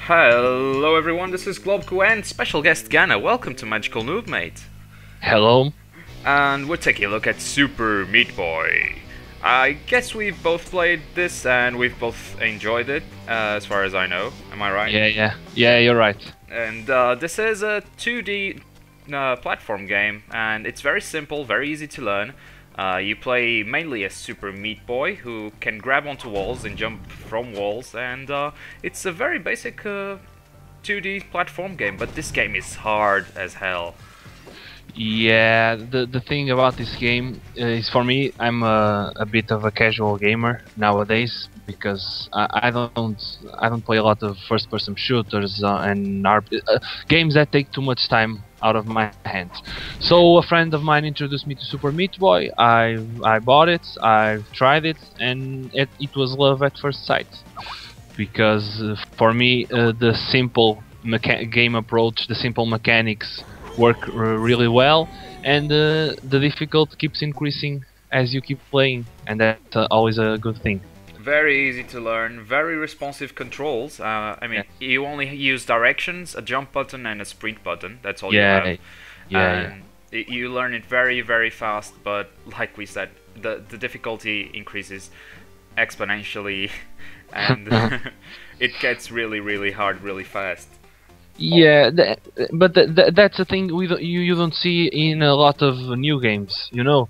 Hello everyone, this is Globku and special guest Gana. Welcome to Magical Noob, mate. Hello. And we're taking a look at Super Meat Boy. I guess we've both played this and we've both enjoyed it, as far as I know. Am I right? Yeah, you're right. And this is a 2D platform game, and it's very simple, very easy to learn. You play mainly as Super Meat Boy, who can grab onto walls and jump from walls, and it's a very basic 2D platform game, but this game is hard as hell. Yeah, the thing about this game is, for me, I'm a bit of a casual gamer nowadays because I don't play a lot of first-person shooters and games that take too much time out of my hands. So a friend of mine introduced me to Super Meat Boy. I bought it, I tried it, and it was love at first sight. Because for me, the simple game approach, the simple mechanics work really well, and the difficulty keeps increasing as you keep playing, and that's always a good thing. Very easy to learn, very responsive controls. I mean, you only use directions, a jump button, and a sprint button. That's all you have. You learn it very, very fast, but like we said, the difficulty increases exponentially, and it gets really, really hard really fast. Yeah, but that's the thing you don't see in a lot of new games, you know.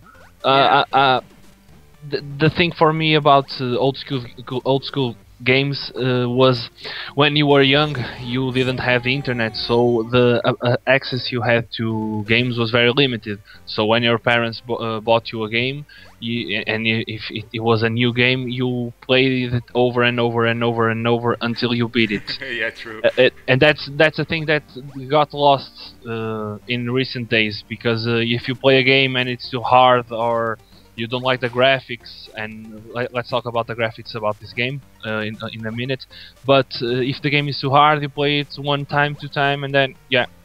The thing for me about old school games was when you were young, you didn't have the internet, so the access you had to games was very limited. So when your parents bought you a game, if it was a new game, you played it over and over and over and over until you beat it. Yeah, true. And that's a thing that got lost in recent days, because if you play a game and it's too hard, or you don't like the graphics, and let's talk about the graphics about this game in a minute. But if the game is too hard, you play it one time, two time, and then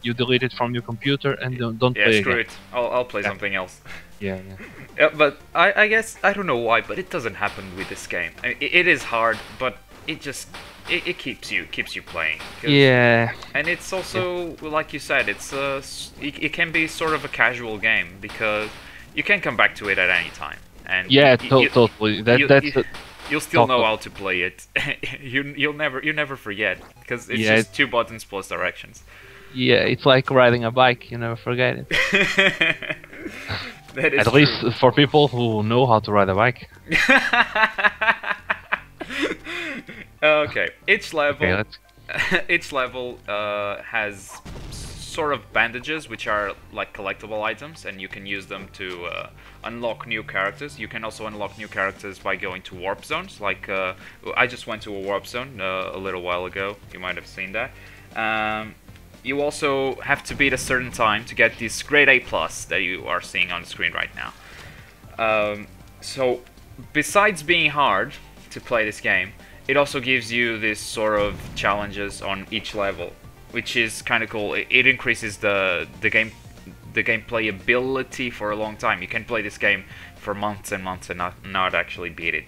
you delete it from your computer and don't play screw again. it. I'll play something else. Yeah. But I guess I don't know why, but it doesn't happen with this game. I mean, it is hard, but it just it keeps you playing. Yeah. And it's also like you said, it can be sort of a casual game because you can come back to it at any time, and totally. You'll still know how to play it. you never forget, because it's just two buttons plus directions. Yeah, it's like riding a bike. You never forget it. That is at least for people who know how to ride a bike. Okay, each level Okay, has sort of bandages, which are like collectible items, and you can use them to unlock new characters. You can also unlock new characters by going to warp zones. Like I just went to a warp zone a little while ago. You might have seen that. You also have to beat a certain time to get this grade A+ that you are seeing on the screen right now. So besides being hard to play this game, it also gives you this sort of challenges on each level, which is kind of cool. It increases the gameplay ability for a long time. You can play this game for months and months and not actually beat it.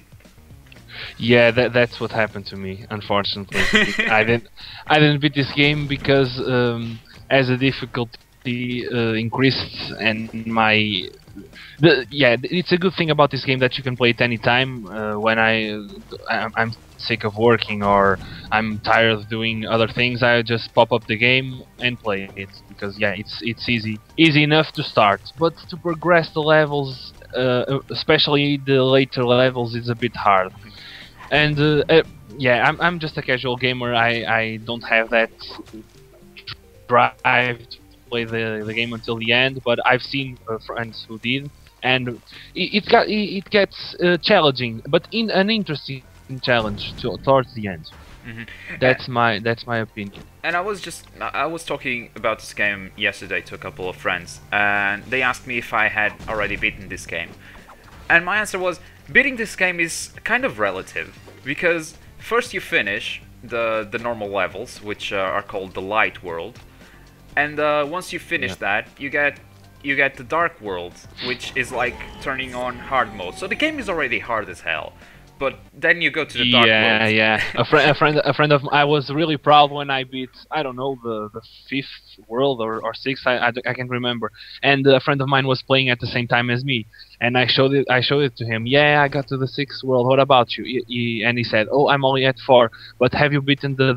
Yeah, that's what happened to me, unfortunately. I didn't beat this game because as the difficulty increased, and it's a good thing about this game that you can play it anytime. When I'm sick of working or I'm tired of doing other things, I just pop up the game and play it, because it's easy enough to start, but to progress the levels, especially the later levels, is a bit hard. And I'm just a casual gamer. I don't have that drive to play the game until the end, but I've seen friends who did, and it gets challenging, but in an interesting challenge towards the end. Mm-hmm. That's my opinion. And I was talking about this game yesterday to a couple of friends, and they asked me if I had already beaten this game. And my answer was, beating this game is kind of relative, because first you finish the normal levels, which are called the light world, and once you finish that, you get the dark world, which is like turning on hard mode. So the game is already hard as hell, but then you go to the dark Yeah, world. yeah. A friend of I was really proud when I beat, I don't know, the fifth world or sixth. I can't remember. And a friend of mine was playing at the same time as me, and I showed it to him. Yeah, I got to the sixth world. What about you? And he said, "Oh, I'm only at 4. But have you beaten the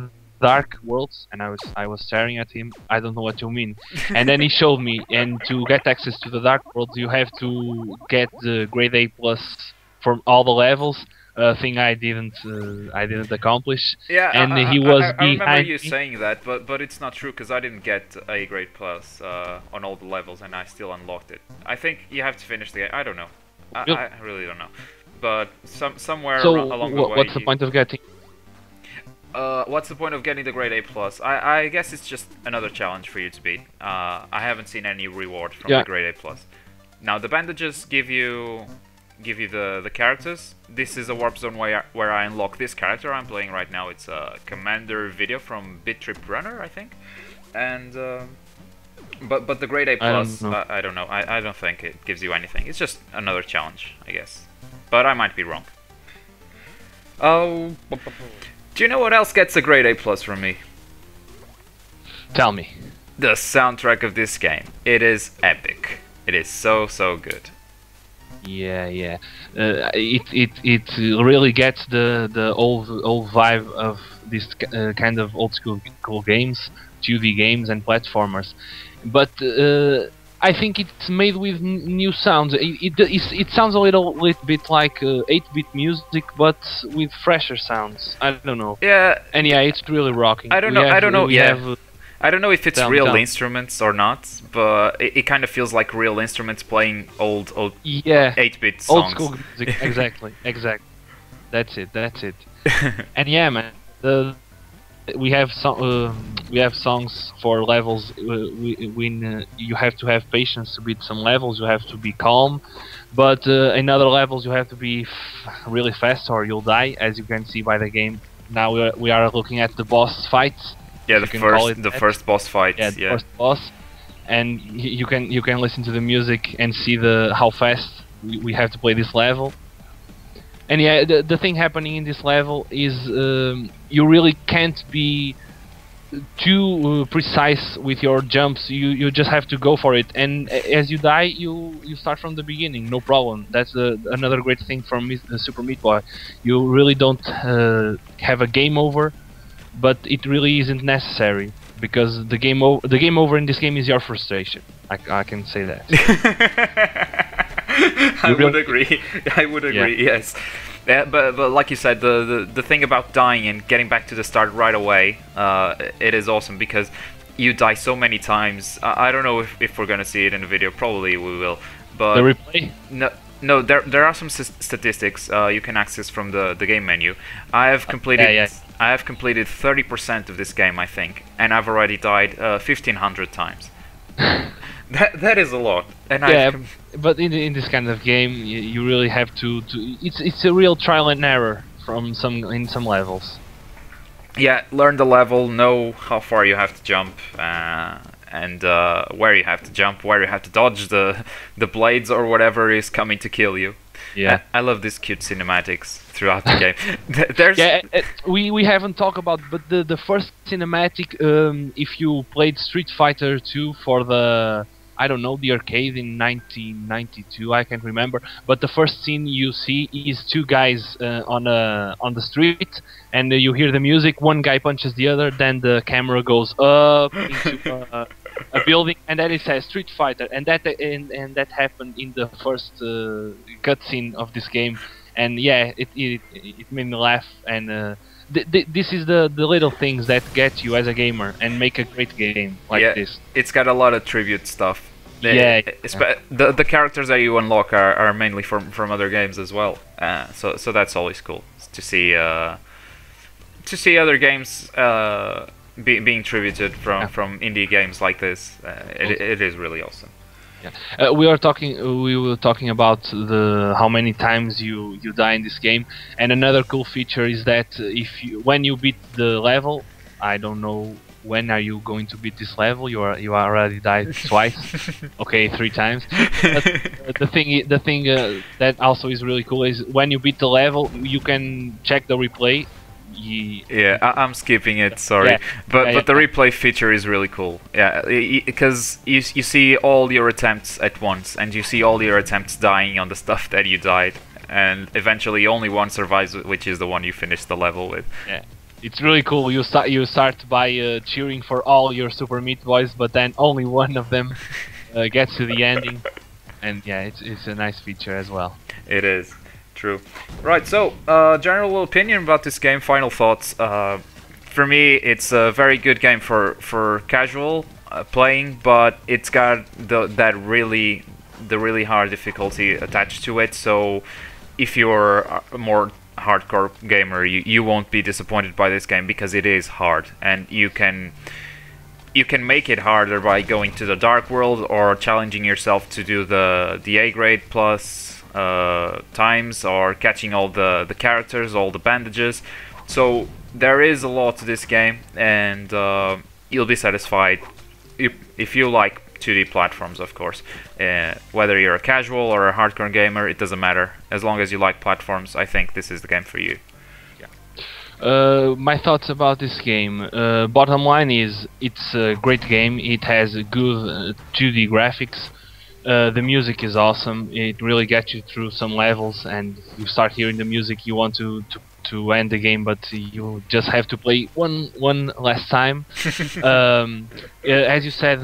dark worlds?" And I was staring at him. I don't know what you mean. And then he showed me. And to get access to the dark worlds, you have to get the grade A plus from all the levels. Thing I didn't accomplish, Yeah, and he was I remember behind you me. saying that, but it's not true because I didn't get a grade plus on all the levels, and I still unlocked it. I think you have to finish the game. I don't know. Really? I really don't know. But somewhere So along the way. what's the point of getting? What's the point of getting the grade A plus? I guess it's just another challenge for you to beat. I haven't seen any reward from the grade A plus. Now the bandages give you the characters. This is a warp zone where I unlock this character I'm playing right now. It's a Commander Video from Bit Trip Runner, I think. And but the grade A plus, I don't know. I don't think it gives you anything. It's just another challenge, I guess. But I might be wrong. Oh, do you know what else gets a grade A plus from me? Tell me. The soundtrack of this game. It is epic. It is so good. Yeah, yeah. It really gets the old vibe of this kind of old school games, 2D games and platformers. But I think it's made with new sounds. It sounds a little bit like 8-bit music, but with fresher sounds. I don't know. Yeah. And yeah, it's really rocking. I don't know. I don't know. Yeah. I don't know if it's real tell. instruments or not, but it kind of feels like real instruments playing old 8-bit songs. Old school music. Exactly. That's it. And yeah, man, we have songs for levels. When you have to have patience to beat some levels, you have to be calm. But in other levels, you have to be really fast, or you'll die. As you can see by the game. Now we are looking at the boss fights. Yeah, the first boss fight. Yeah, the first boss, and you can listen to the music and see how fast we have to play this level. And yeah, the thing happening in this level is you really can't be too precise with your jumps. You just have to go for it, and as you die, you start from the beginning, no problem. That's another great thing from Super Meat Boy. You really don't have a game over. But it really isn't necessary because the game over in this game is your frustration. I can say that. I would agree. Yes. Yeah, but like you said, the thing about dying and getting back to the start right away, it is awesome because you die so many times. I don't know if we're gonna see it in the video. Probably we will. But the replay? No, there are some statistics you can access from the game menu. I have completed 30% of this game, I think, and I've already died 1,500 times. that is a lot. And but in this kind of game, you really have to. It's a real trial and error in some levels. Yeah, learn the level, know how far you have to jump. And where you have to jump, where you have to dodge the blades or whatever is coming to kill you. Yeah, I love these cute cinematics throughout the game. There's we haven't talked about, but the first cinematic, if you played Street Fighter 2 for the the arcade in 1992, I can't remember. But the first scene you see is two guys on the street, and you hear the music. One guy punches the other, then the camera goes up into a building, and then it says Street Fighter, and that happened in the first cutscene of this game. And yeah, it made me laugh. And this is the little things that get you as a gamer and make a great game like this. It's got a lot of tribute stuff. The characters that you unlock are mainly from other games as well. So that's always cool to see other games being tributed from indie games like this. It is really awesome. Yeah. We were talking about how many times you die in this game, and another cool feature is that when you beat the level, I don't know when are you going to beat this level. You already died twice. Okay, 3 times. But the thing that also is really cool is when you beat the level, you can check the replay. Yeah, I'm skipping it. Sorry, Yeah, but the replay feature is really cool. Yeah, because you see all your attempts at once, and you see all your attempts dying on the stuff that you died, and eventually only one survives, which is the one you finish the level with. Yeah. It's really cool. You start by cheering for all your Super Meat Boys, but then only one of them gets to the ending, and yeah, it's a nice feature as well. It is. True. Right, so, general opinion about this game, final thoughts. For me, it's a very good game for casual playing, but it's got the really hard difficulty attached to it, so if you're a more hardcore gamer, you won't be disappointed by this game, because it is hard, and you can make it harder by going to the dark world or challenging yourself to do the A grade plus times, or catching all the characters, all the bandages. So there is a lot to this game, and you'll be satisfied if you like 2D platforms, of course. Whether you're a casual or a hardcore gamer, it doesn't matter. As long as you like platforms, I think this is the game for you. My thoughts about this game. Bottom line is, it's a great game. It has good 2D graphics. The music is awesome. It really gets you through some levels, and you start hearing the music. You want to end the game, but you just have to play one last time. As you said,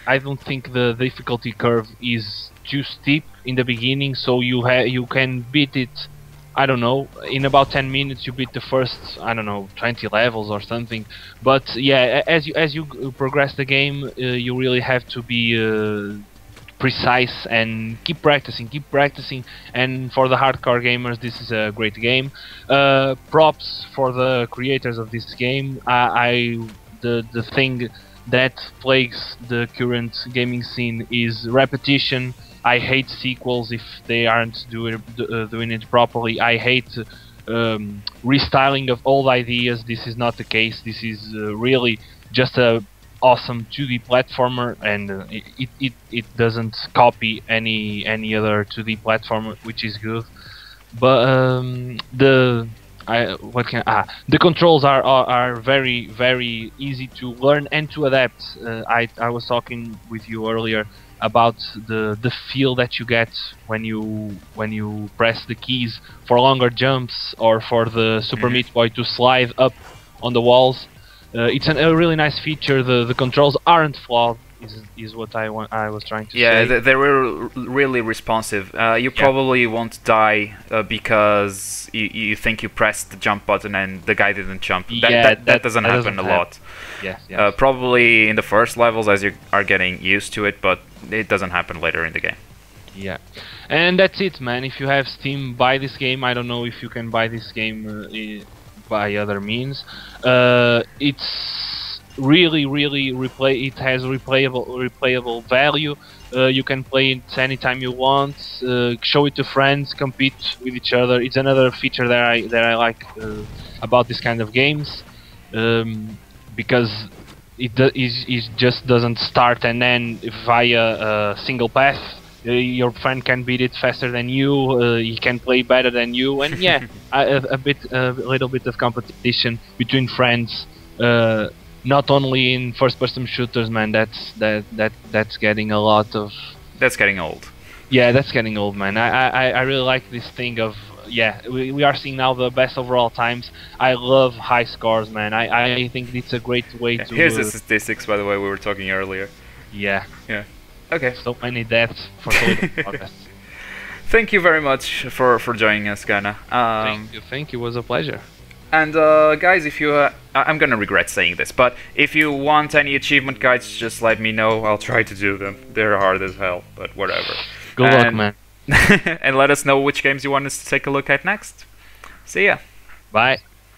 I don't think the difficulty curve is too steep in the beginning, so you can beat it. I don't know, in about 10 minutes you beat the first, I don't know, 20 levels or something. But yeah, as you progress the game, you really have to be precise and keep practicing, and for the hardcore gamers, this is a great game. Props for the creators of this game. The thing that plagues the current gaming scene is repetition. I hate sequels if they aren't doing it properly. I hate restyling of old ideas. This is not the case. This is really just a awesome 2D platformer, and it doesn't copy any other 2D platformer, which is good. But the controls are very easy to learn and to adapt. I was talking with you earlier about the feel that you get when you press the keys for longer jumps, or for the Super Meat Boy to slide up on the walls. It's a really nice feature. The controls aren't flawed, is what I was trying to say. Yeah, they were really responsive. You probably won't die because you think you pressed the jump button and the guy didn't jump. That doesn't happen a lot. Yes. Probably in the first levels as you are getting used to it, but it doesn't happen later in the game. Yeah, and that's it, man. If you have Steam, buy this game. I don't know if you can buy this game by other means. It's really it has replayable value. You can play it anytime you want. Show it to friends, compete with each other. It's another feature that I like about this kind of games, because it just doesn't start and end via a single path. Your friend can beat it faster than you. He can play better than you, and yeah, a little bit of competition between friends. Not only in first-person shooters, man. That's getting a lot of. That's getting old. Yeah, that's getting old, man. I really like this thing of, yeah, we are seeing now the best overall times. I love high scores, man. I think it's a great way to. Here's the statistics, by the way, we were talking earlier. Yeah. Okay. So many deaths for podcasts. Thank you very much for joining us, Gana. Thank you. It was a pleasure. And guys, if you, I'm gonna regret saying this, but if you want any achievement guides, just let me know. I'll try to do them. They're hard as hell, but whatever. Good luck, man. And let us know which games you want us to take a look at next. See ya. Bye.